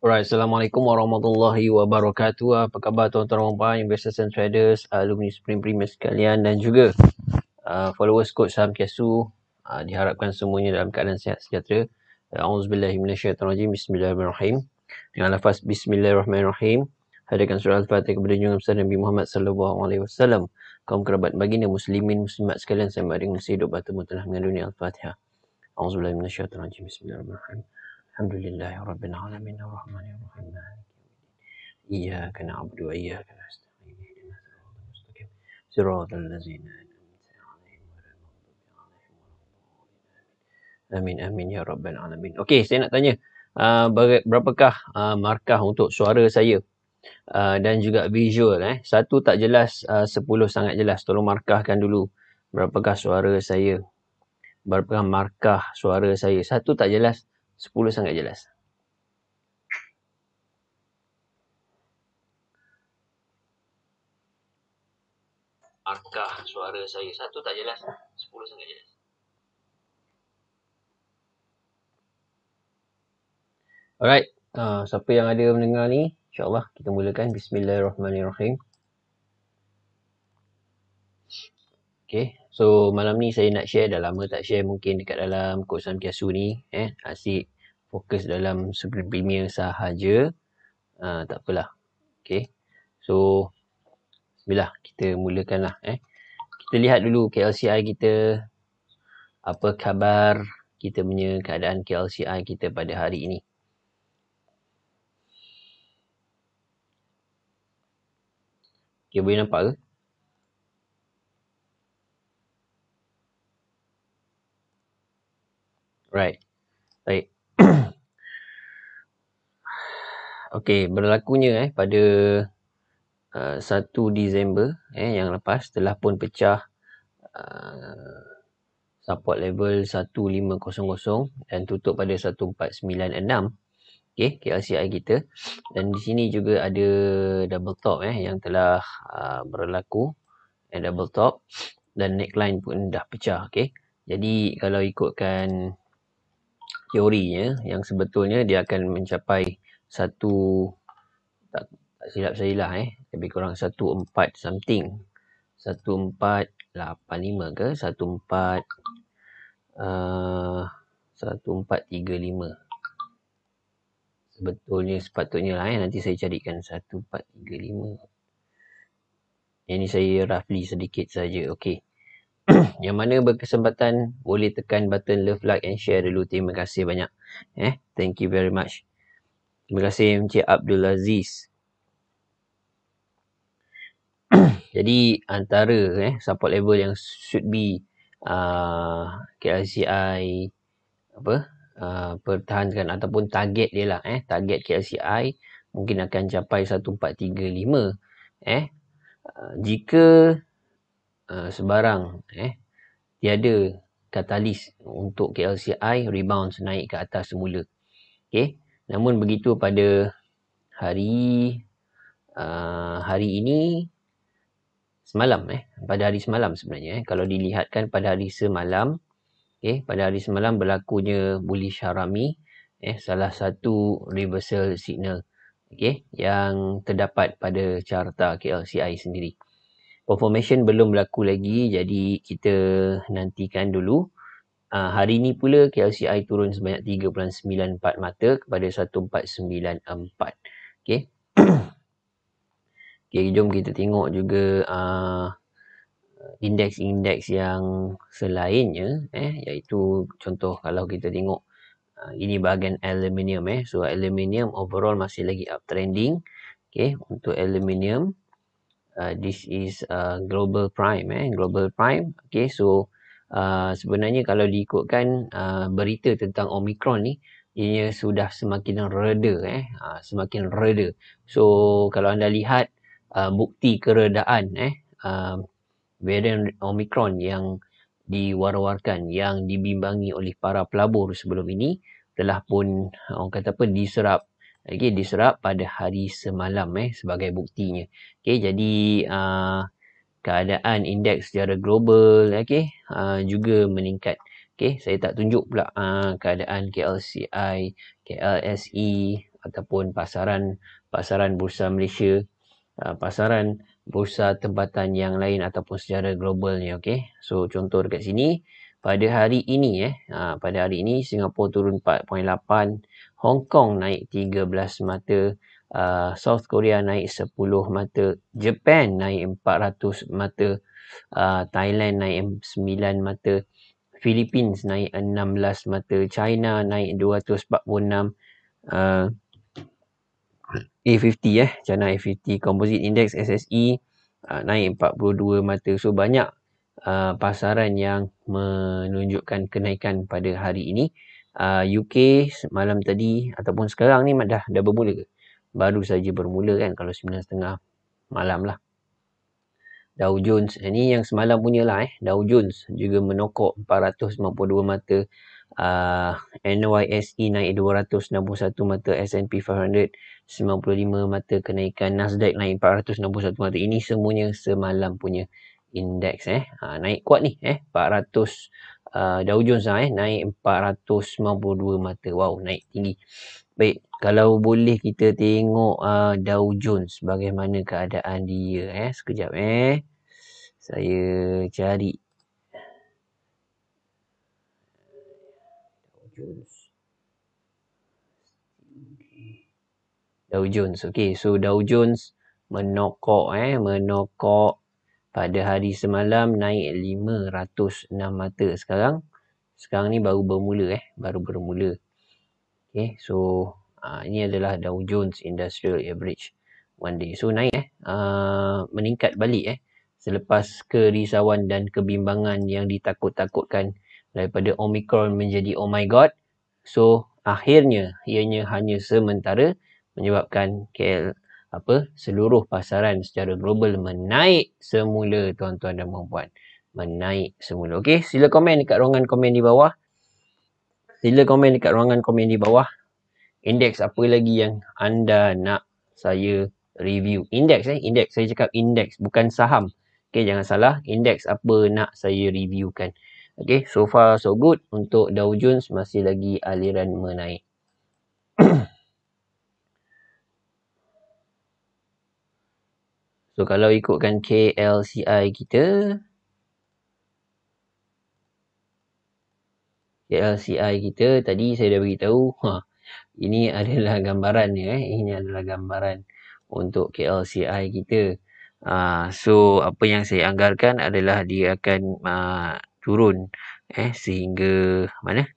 Alright, Assalamualaikum warahmatullahi wabarakatuh. Apa khabar tuan-tuan dan puan, investors and traders, alumni Supreme Premier sekalian dan juga followers Coach Sam Kiasu. Diharapkan semuanya dalam keadaan sihat sejahtera. Auzubillahi minasyaitonirrajim. Bismillahirrahmanirrahim. Dengan lafaz Bismillahirrahmanirrahim, hadirkan surah Al-Fatihah kepada junjungan besar Nabi Muhammad sallallahu alaihi wasallam. Kaum kerabat baginda muslimin muslimat sekalian sampai dengan masa hidup bertemu telah mengandungi Al-Fatihah. Auzubillahi minasyaitonirrajim. Bismillahirrahmanirrahim. Alhamdulillahi rabbil alamin arrahmanir rahim. Iyyaka na'budu wa iyyaka nasta'in. Ihdinas siratal mustaqim. Siratal ladzina an'amta 'alaihim ghairil maghdubi 'alaihim waladdallin. Amin amin ya rabbal alamin. Okey, saya nak tanya berapakah markah untuk suara saya dan juga visual Satu tak jelas, 10 sangat jelas. Tolong markahkan dulu berapakah suara saya. Berapakah markah suara saya. Satu tak jelas, 10 sangat jelas. Markah suara saya. Satu tak jelas, 10 sangat jelas. Alright, siapa yang ada mendengar ni, insyaAllah kita mulakan. Bismillahirrahmanirrahim. Okay, so malam ni saya nak share, dah lama tak share mungkin dekat dalam Coach Sam Kiasu ni. Asyik fokus dalam Supreme Premier sahaja. Tak apalah. Okay, so bismillah, kita mulakan lah. Kita lihat dulu KLCI kita. Apa khabar kita punya keadaan KLCI kita pada hari ini. Okay, boleh nampak ke? Right. Baik. Okey, berlakunya pada 1 Disember yang lepas telah pun pecah support level 1500 dan tutup pada 1496. Okey, KLCI kita. Dan di sini juga ada double top yang telah berlaku, double top, dan neckline pun dah pecah. Okey. Jadi kalau ikutkan teorinya, yang sebetulnya dia akan mencapai satu, tak silap saya lah lebih kurang 14 something, 1485 ke 1435 sebetulnya, sepatutnya lah nanti saya carikan 1435. Yang ni saya roughly sedikit saja. Okey. Yang mana berkesempatan boleh tekan button love, like and share dulu. Terima kasih banyak. Thank you very much. Terima kasih Encik Abdul Aziz. Jadi antara support level yang should be KLCI pertahankan ataupun target dia lah, target KLCI mungkin akan capai 1435 jika sebarang tiada katalis untuk KLCI rebound naik ke atas semula. Okey, namun begitu pada hari ini, semalam pada hari semalam sebenarnya, kalau dilihatkan pada hari semalam, pada hari semalam berlakunya bullish harami, salah satu reversal signal yang terdapat pada carta KLCI sendiri. Confirmation belum berlaku lagi, jadi kita nantikan dulu. Hari ini pula KLCI turun sebanyak 3.94 mata kepada 1494. Okey. Okay, jom kita tengok juga indeks-indeks yang selainnya, iaitu contoh kalau kita tengok ini bahagian aluminium, so aluminium overall masih lagi uptrending. Okay, untuk aluminium, this is global prime, global prime. Okay, so sebenarnya kalau diikutkan berita tentang Omicron ni, ia sudah semakin reda, semakin reda. So kalau anda lihat bukti keredaan varian Omicron yang diwar-warkan, yang dibimbangi oleh para pelabur sebelum ini, telah pun orang kata apa, diserap pada hari semalam sebagai buktinya. Okay, jadi keadaan indeks secara global juga meningkat. Okay, saya tak tunjuk pula keadaan KLCI, KLSE ataupun pasaran bursa Malaysia, pasaran bursa tempatan yang lain ataupun secara globalnya. Okay? So contoh dekat sini pada hari ini pada hari ini Singapura turun 4.8, Hong Kong naik 13 mata, South Korea naik 10 mata, Japan naik 400 mata, Thailand naik 9 mata, Philippines naik 16 mata, China naik 246, A50 China A50 Composite Index SSE naik 42 mata. So banyak pasaran yang menunjukkan kenaikan pada hari ini. UK malam tadi ataupun sekarang ni dah bermula ke? Baru saja bermula kan, kalau 9.30 malam lah. Dow Jones ni yang semalam punya lah Dow Jones juga menokok 492 mata, NYSE naik 261 mata, S&P 500 95 mata kenaikan, Nasdaq naik 461 mata. Ini semuanya semalam punya indeks naik kuat ni 400, Dow Jones naik 492 mata. Wow, naik tinggi. Baik, kalau boleh kita tengok Dow Jones bagaimana keadaan dia sekejap saya cari Dow Jones. Okey, so Dow Jones menokok pada hari semalam naik 506 mata. Sekarang ni baru bermula Okey, so ini adalah Dow Jones Industrial Average one day. So naik meningkat balik selepas kerisauan dan kebimbangan yang ditakut-takutkan daripada Omicron menjadi oh my god. So akhirnya ianya hanya sementara, menyebabkan seluruh pasaran secara global menaik semula, tuan-tuan dan puan-puan. Menaik semula. Okey, sila komen dekat ruangan komen di bawah. Indeks apa lagi yang anda nak saya review? Indeks saya cakap indeks, bukan saham. Okey, jangan salah. Indeks apa nak saya reviewkan. Okey, so far so good. Untuk Dow Jones masih lagi aliran menaik. So kalau ikutkan KLCI kita tadi saya dah beritahu, ini adalah gambaran dia Ini adalah gambaran untuk KLCI kita. So apa yang saya anggarkan adalah dia akan turun sehingga mana?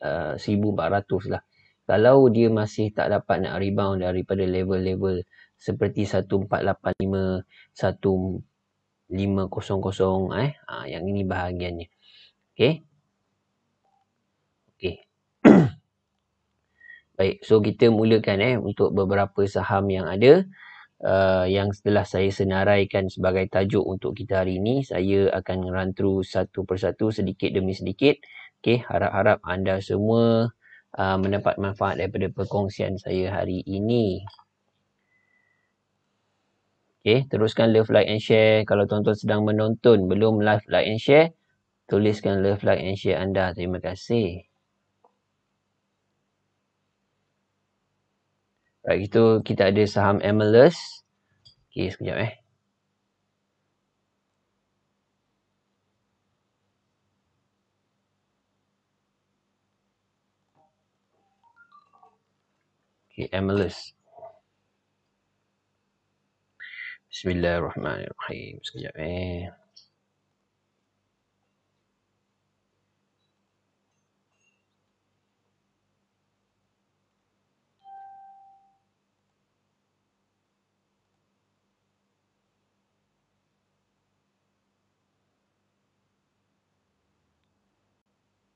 1400 lah. Kalau dia masih tak dapat nak rebound daripada level-level seperti 1485, 1500 yang ini bahagiannya. Okey. Baik, so kita mulakan untuk beberapa saham yang ada, yang setelah saya senaraikan sebagai tajuk untuk kita hari ini. Saya akan run through satu persatu, sedikit demi sedikit. Okey, harap-harap anda semua mendapat manfaat daripada perkongsian saya hari ini. Okey, teruskan love, like and share. Kalau tuan-tuan sedang menonton belum like and share, tuliskan love, like and share anda. Terima kasih. Baik, itu kita ada saham Amalus. Okey, sekejap Okey, Amalus. Bismillahirrahmanirrahim. Sekejap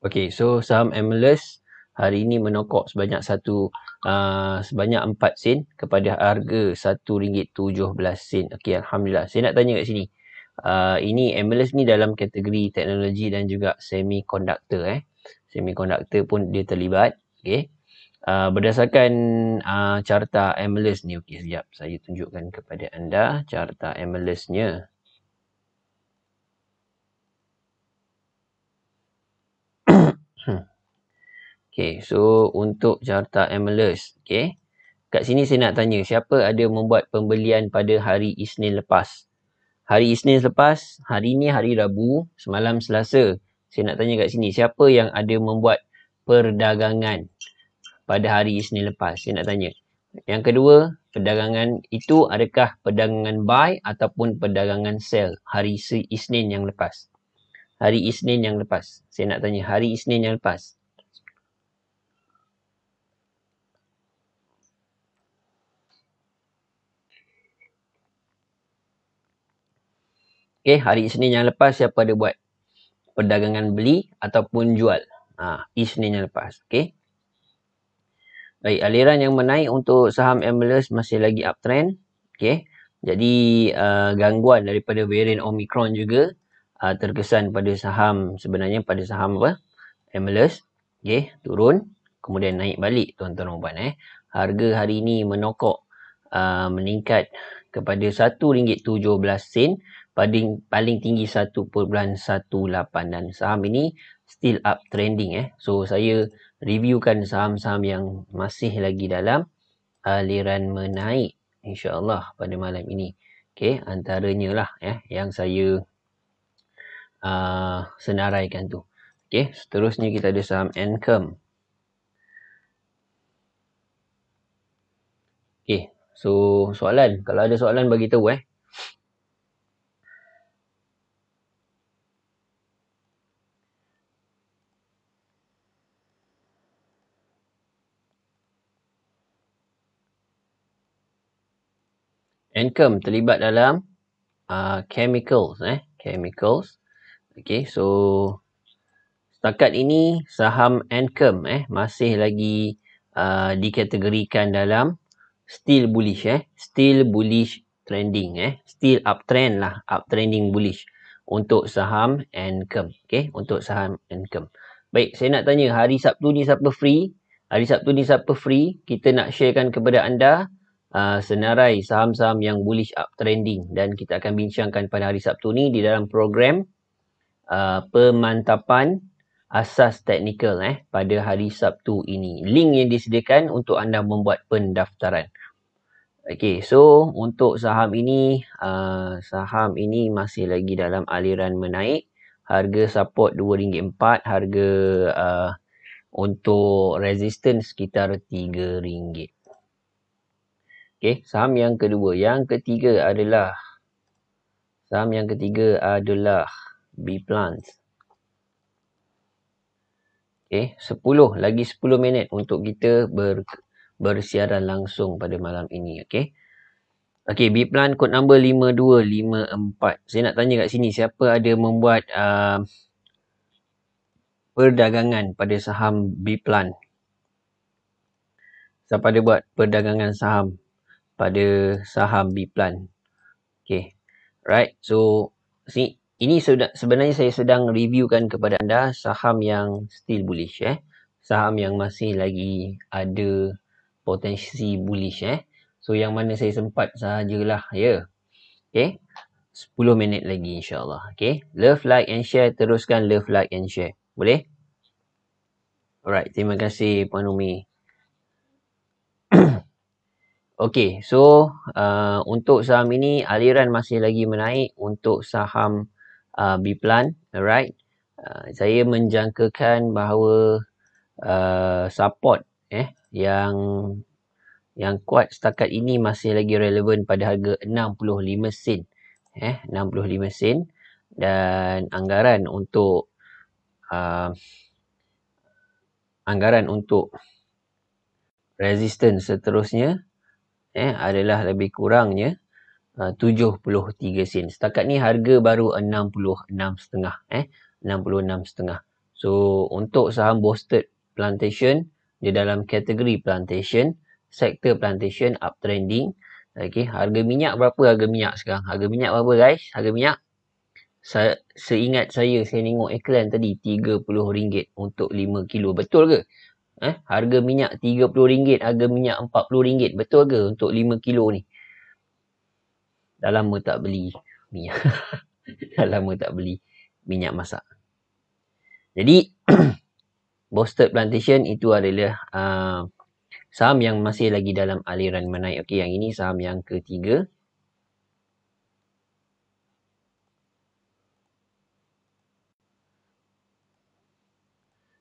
Okey, so saham Amalus hari ini menokok sebanyak 4 sen kepada harga RM1.17. Okey, alhamdulillah. Saya nak tanya kat sini. Ini Amalus ni dalam kategori teknologi dan juga semiconductor Semiconductor pun dia terlibat. Okey. Berdasarkan carta Amalus ni, okey, sekejap saya tunjukkan kepada anda carta Amalusnya. Okay, so untuk carta Amalus, okay, kat sini saya nak tanya, siapa ada membuat pembelian pada hari Isnin lepas? Hari Isnin lepas, hari ni hari Rabu, semalam Selasa. Saya nak tanya kat sini, siapa yang ada membuat perdagangan pada hari Isnin lepas? Saya nak tanya. Yang kedua, perdagangan itu adakah perdagangan buy ataupun perdagangan sell hari Isnin yang lepas? Hari Isnin yang lepas. Saya nak tanya, hari Isnin yang lepas. Okay, hari Isnin yang lepas siapa ada buat perdagangan beli ataupun jual? Isnin yang lepas. Okay. Baik, aliran yang menaik untuk saham Emerald masih lagi uptrend. Okay. Jadi, gangguan daripada varian Omicron juga terkesan pada saham, sebenarnya pada saham apa? Emerald. Okay, turun. Kemudian naik balik tuan-tuan dan puan. Harga hari ini menokok meningkat kepada RM1.17 paling tinggi 1.18 dan saham ini still up trending. So saya reviewkan saham-saham yang masih lagi dalam aliran menaik insya-Allah pada malam ini. Okey, antaranya lah yang saya senaraikan tu. Okey, seterusnya kita ada saham Enchem. Okey, so soalan, kalau ada soalan bagi tahu Enchem terlibat dalam chemicals. Chemicals. Okay, so setakat ini saham Enchem masih lagi dikategorikan dalam still bullish. Still bullish trending. Still uptrend lah. Uptrending bullish untuk saham Enchem. Okay, untuk saham Enchem. Baik, saya nak tanya hari Sabtu ni siapa free? Hari Sabtu ni siapa free? Kita nak sharekan kepada anda senarai saham-saham yang bullish uptrending dan kita akan bincangkan pada hari Sabtu ni di dalam program pemantapan asas teknikal pada hari Sabtu ini. Link yang disediakan untuk anda membuat pendaftaran. Okey, so untuk saham ini masih lagi dalam aliran menaik. Harga support RM2.4, harga untuk resistance sekitar RM3. Okey, saham yang kedua. Yang ketiga adalah Bplant. Okey, 10 minit untuk kita bersiaran langsung pada malam ini. Okey. Okey, Bplant kod number 5254. Saya nak tanya kat sini, siapa ada membuat perdagangan pada saham Bplant? Siapa ada buat perdagangan saham pada saham Bplant? Okay. Right. So, ini sebenarnya saya sedang reviewkan kepada anda saham yang still bullish. Saham yang masih lagi ada potensi bullish. So, yang mana saya sempat sahajalah. Okay. 10 minit lagi insyaAllah. Okay. Love, like and share. Teruskan love, like and share. Boleh? Alright. Terima kasih Puan Umi. Okey, so untuk saham ini aliran masih lagi menaik untuk saham Bplant, alright. Saya menjangkakan bahawa support yang kuat setakat ini masih lagi relevan pada harga 65 sen. 65 sen dan anggaran untuk resistance seterusnya adalah lebih kurangnya 73 sen. Setakat ni harga baru 66.5. 66.5. So untuk saham Boosted Plantation, di dalam kategori plantation, sektor plantation uptrending. Okay, harga minyak berapa harga minyak sekarang? Harga minyak berapa guys? Harga minyak? Seingat saya tengok iklan tadi RM30 untuk 5 kilo. Betul ke? Harga minyak RM30, harga minyak RM40. Betul ke untuk 5 kilo ni? Dah lama tak beli minyak. Dah lama tak beli minyak masak. Jadi, Boosted Plantation itu adalah Saham yang masih lagi dalam aliran menaik. Okey, yang ini saham yang ketiga.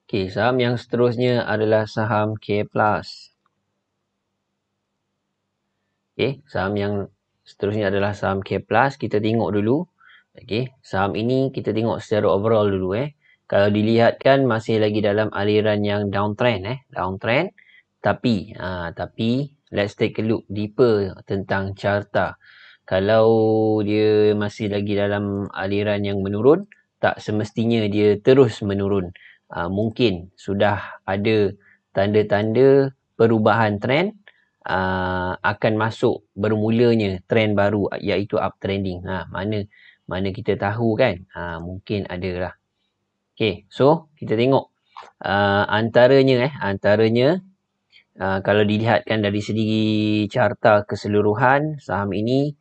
Okey, saham yang seterusnya adalah saham K+. Okey, saham yang seterusnya adalah saham K+. Kita tengok dulu. Okey, saham ini kita tengok secara overall dulu. Kalau dilihatkan masih lagi dalam aliran yang downtrend. Downtrend. Tapi let's take a look deeper tentang carta. Kalau dia masih lagi dalam aliran yang menurun, tak semestinya dia terus menurun. Mungkin sudah ada tanda-tanda perubahan trend, akan masuk bermulanya trend baru iaitu uptrending. Mana kita tahu kan? Mungkin ada lah. Okay, so kita tengok antaranya kalau dilihatkan dari segi carta keseluruhan saham ini,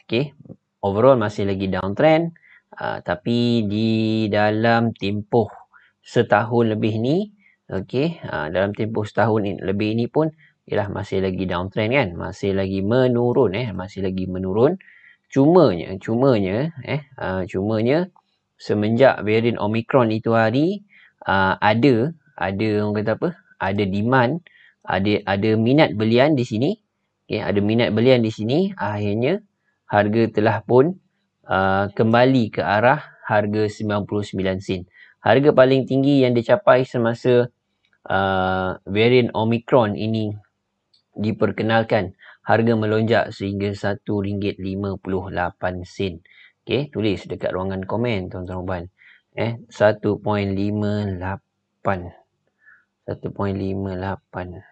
okay, overall masih lagi downtrend, tapi di dalam tempoh setahun lebih ni, okay, dalam tempoh setahun lebih ini pun ialah masih lagi downtrend kan, masih lagi menurun, masih lagi menurun. Cumanya semenjak varian Omicron itu hari, ada orang kata apa? Ada demand, ada minat belian di sini. Okay, ada minat belian di sini. Akhirnya harga telah pun kembali ke arah harga 99 sen. Harga paling tinggi yang dicapai semasa varian Omicron ini diperkenalkan, harga melonjak sehingga RM1.58. Okey, tulis dekat ruangan komen tuan-tuan dan puan. 1.58. 1.58.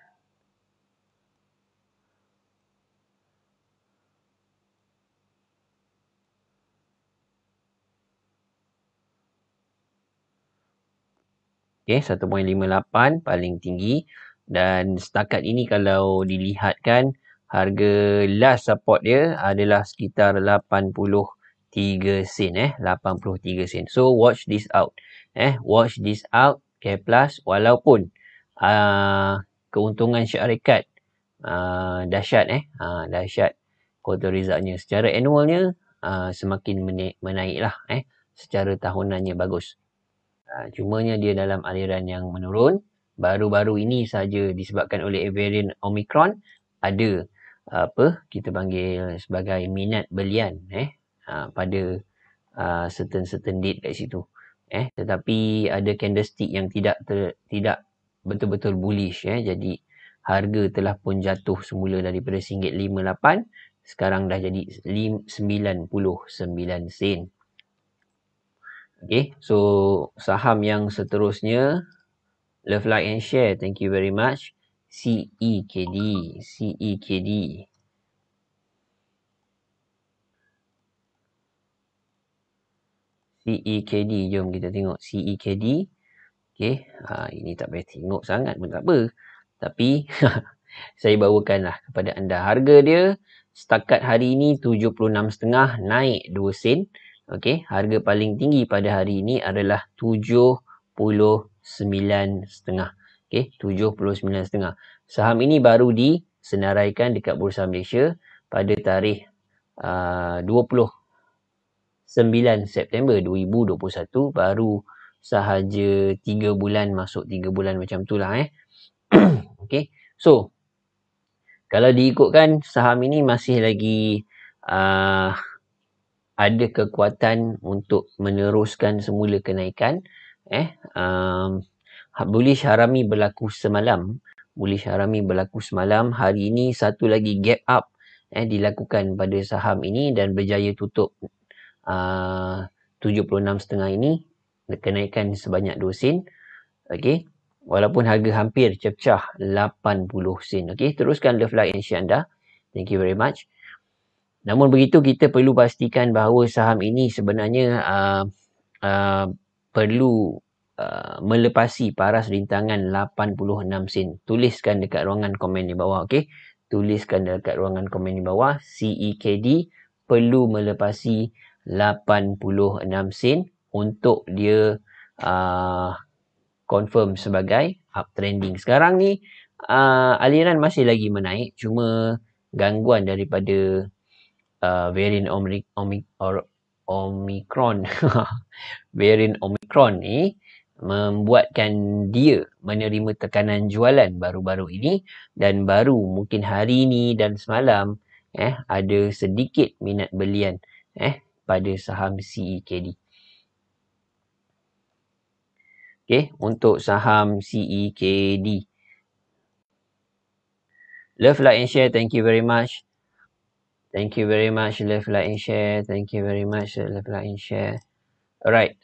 Okey, 1.58 paling tinggi. Dan setakat ini kalau dilihatkan, harga last support dia adalah sekitar 83 sen. 83 sen. So, watch this out. Watch this out. K+, walaupun keuntungan syarikat dahsyat. Dahsyat kuartal resultnya. Secara annualnya, semakin menaik lah. Secara tahunannya bagus. Cumanya dia dalam aliran yang menurun. Baru-baru ini saja disebabkan oleh varian Omicron, ada kita panggil sebagai minat belian pada certain date kat situ. Tetapi ada candlestick yang tidak betul-betul bullish. Jadi harga telah pun jatuh semula daripada RM1.58, sekarang dah jadi 99 sen. Okay, so saham yang seterusnya, love, like and share. Thank you very much. CEKD. Jom kita tengok CEKD. Okay, ini tak payah tengok sangat pun tak apa. Tapi saya bawakanlah kepada anda. Harga dia setakat hari ini 76.5, naik 2 sen. Okey, harga paling tinggi pada hari ini adalah 79.5. Okey, 79.5. Saham ini baru disenaraikan dekat Bursa Malaysia pada tarikh 29 September 2021, baru sahaja 3 bulan, masuk 3 bulan macam tu lah. Okey, so kalau diikutkan saham ini masih lagi ada kekuatan untuk meneruskan semula kenaikan. Bullish harami berlaku semalam. Hari ini satu lagi gap up dilakukan pada saham ini dan berjaya tutup 76.5 ini, kenaikan sebanyak 2 sen. Okey, walaupun harga hampir cecah 80 sen. Okey, teruskan love, like and share anda. Thank you very much. Namun begitu, kita perlu pastikan bahawa saham ini sebenarnya perlu melepasi paras rintangan 86 sen. Tuliskan dekat ruangan komen di bawah. Okey, tuliskan dekat ruangan komen di bawah. CEKD perlu melepasi 86 sen untuk dia confirm sebagai uptrending. Sekarang ni aliran masih lagi menaik, cuma gangguan daripada varian Omicron varian Omicron ni membuatkan dia menerima tekanan jualan baru-baru ini, dan baru mungkin hari ni dan semalam ada sedikit minat belian pada saham CEKD. Okay, untuk saham CEKD. Love, like and share. Thank you very much. Thank you very much. Love, like and share. Thank you very much. Love, like and share. Alright.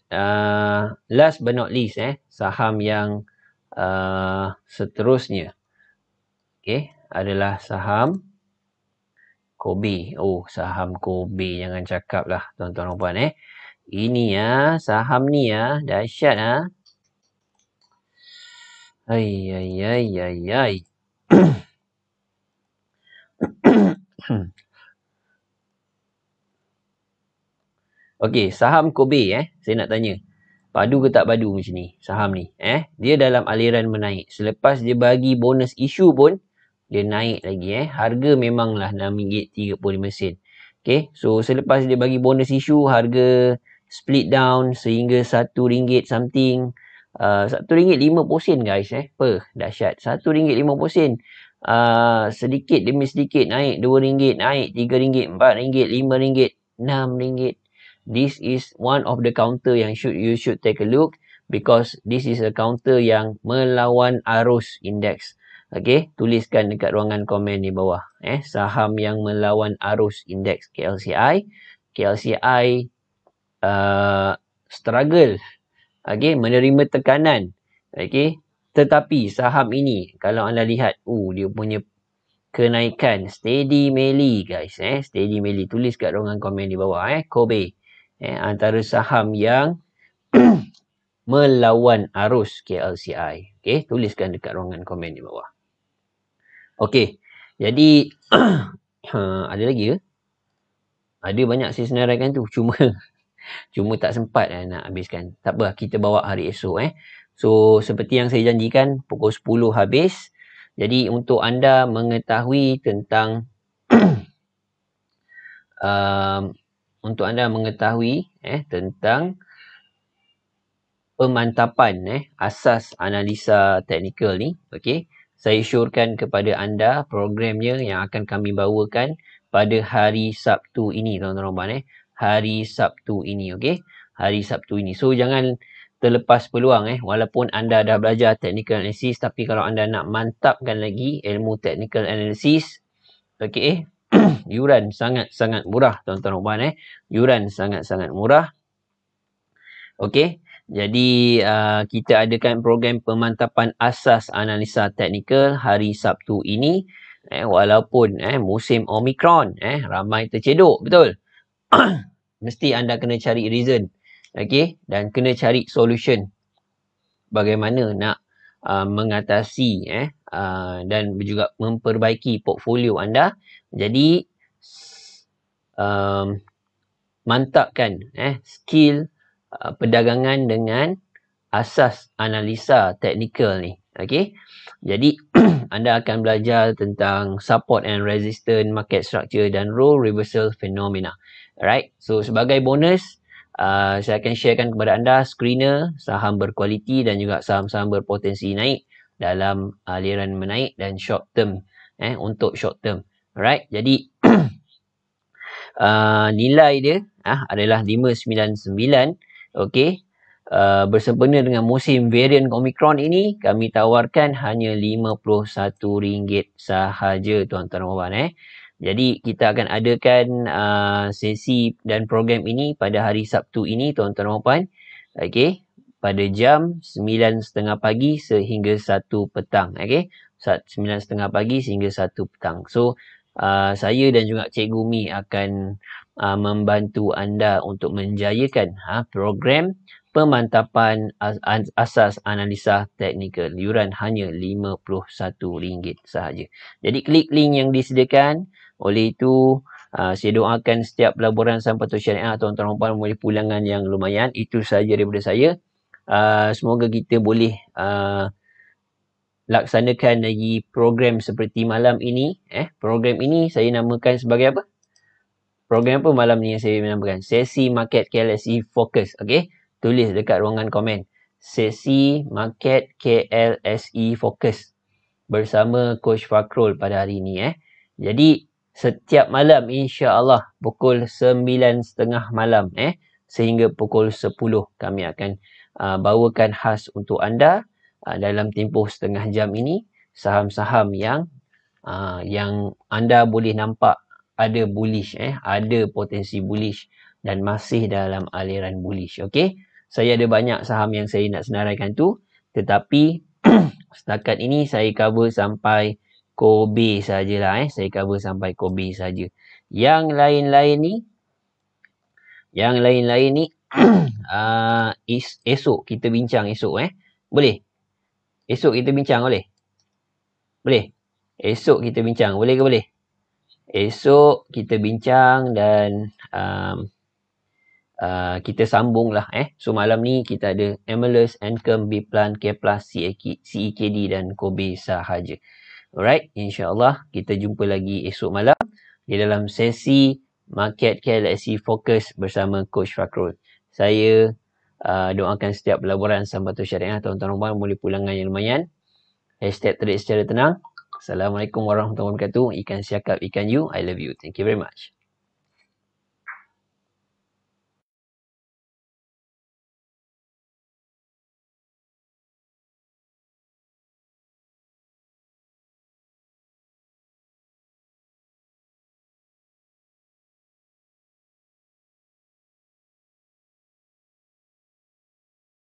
Last but not least, saham yang seterusnya, okay, adalah saham Kobe. Oh, saham Kobe. Jangan cakap lah, tuan-tuan dan puan. Ini ya, saham ni ya, dahsyat ha. Ai. Okey, saham Kobe saya nak tanya. Padu ke tak padu macam ni saham ni? Dia dalam aliran menaik. Selepas dia bagi bonus isu pun dia naik lagi Harga memanglah RM6.35. Okey, so selepas dia bagi bonus isu, harga split down sehingga RM1 something. RM1.50 guys dahsyat. RM1.50. Sedikit demi sedikit naik RM2, naik RM3, RM4, RM5, RM6. This is one of the counter yang you should take a look, because this is a counter yang melawan arus indeks. Okay, tuliskan dekat ruangan komen di bawah. Saham yang melawan arus indeks KLCI. KLCI struggle. Okay, menerima tekanan. Okay, tetapi saham ini kalau anda lihat, dia punya kenaikan steady Melly guys. Steady Melly, tulis kat ruangan komen di bawah. Kobe. Antara saham yang melawan arus KLCI. Okay, tuliskan dekat ruangan komen di bawah. Okay, jadi ada lagi ke? Ada banyak saya senaraikan tu, cuma tak sempat nak habiskan. Tak apa, kita bawa hari esok. So, seperti yang saya janjikan, pukul 10 habis. Jadi, untuk anda mengetahui tentang tentang pemantapan asas analisa teknikal ni, okey, saya syorkan kepada anda programnya yang akan kami bawakan pada hari Sabtu ini, tuan-tuan. Hari Sabtu ini, okey, hari Sabtu ini. So jangan terlepas peluang walaupun anda dah belajar technical analysis, tapi kalau anda nak mantapkan lagi ilmu technical analysis, okey, yuran sangat-sangat murah, tuan-tuan dan puan. Yuran sangat-sangat murah. Okey, jadi kita adakan program pemantapan asas analisa teknikal hari Sabtu ini. Walaupun musim Omicron, ramai tercedok, betul? Mesti anda kena cari reason. Okey, dan kena cari solution. Bagaimana nak mengatasi dan juga memperbaiki portfolio anda. Jadi mantapkan skill perdagangan dengan asas analisa teknikal ni. Okey. Jadi anda akan belajar tentang support and resistance, market structure dan role reversal phenomena. Alright. So sebagai bonus, saya akan sharekan kepada anda screener saham berkualiti dan juga saham-saham berpotensi naik dalam aliran menaik dan short term. Untuk short term. Alright. Jadi nilai dia adalah 599. Okey. Bersempena dengan musim varian Omicron ini, kami tawarkan hanya RM51 sahaja, tuan-tuan dan puan. Jadi kita akan adakan sesi dan program ini pada hari Sabtu ini, tuan-tuan dan puan. Okey, pada jam 9.30 pagi sehingga 1 petang. Okey, 9.30 pagi sehingga 1 petang. So saya dan juga Cikgu Mi akan membantu anda untuk menjayakan program pemantapan asas analisa teknikal. Yuran hanya RM51 sahaja. Jadi klik link yang disediakan. Oleh itu, saya doakan setiap pelaburan saham patut syariah tuan-tuan dan puan mempunyai pulangan yang lumayan. Itu sahaja daripada saya. Semoga kita boleh laksanakan lagi program seperti malam ini. Program ini saya namakan sebagai apa? Program apa malam ni yang saya namakan? Sesi Market KLSE Focus. Okay? Tulis dekat ruangan komen. Sesi Market KLSE Focus bersama Coach Fakrul pada hari ini. Jadi, setiap malam insya-Allah pukul 9.30 malam sehingga pukul 10 kami akan bawakan khas untuk anda dalam tempoh setengah jam ini saham-saham yang anda boleh nampak ada bullish, ada potensi bullish dan masih dalam aliran bullish. Okey, saya ada banyak saham yang saya nak senaraikan tu, tetapi setakat ini saya cover sampai Kobe sajalah. Saya cover sampai Kobe saja. Yang lain-lain ni esok kita bincang esok. Boleh? Esok kita bincang boleh? Boleh? Esok kita bincang. Boleh ke boleh? Esok kita bincang dan kita sambung lah. So malam ni kita ada Emelus, Encom, Biplan, Keplas, CEKD dan Kobe sahaja. Alright, insyaAllah kita jumpa lagi esok malam di dalam sesi Market KLSE Focus bersama Coach Fakrul. Saya doakan setiap pelaburan Sambatul Syariah tuan-tuan rumah boleh pulangan yang lumayan. #trade secara tenang. Assalamualaikum warahmatullahi wabarakatuh. Ikan siakap, ikan you. I love you. Thank you very much.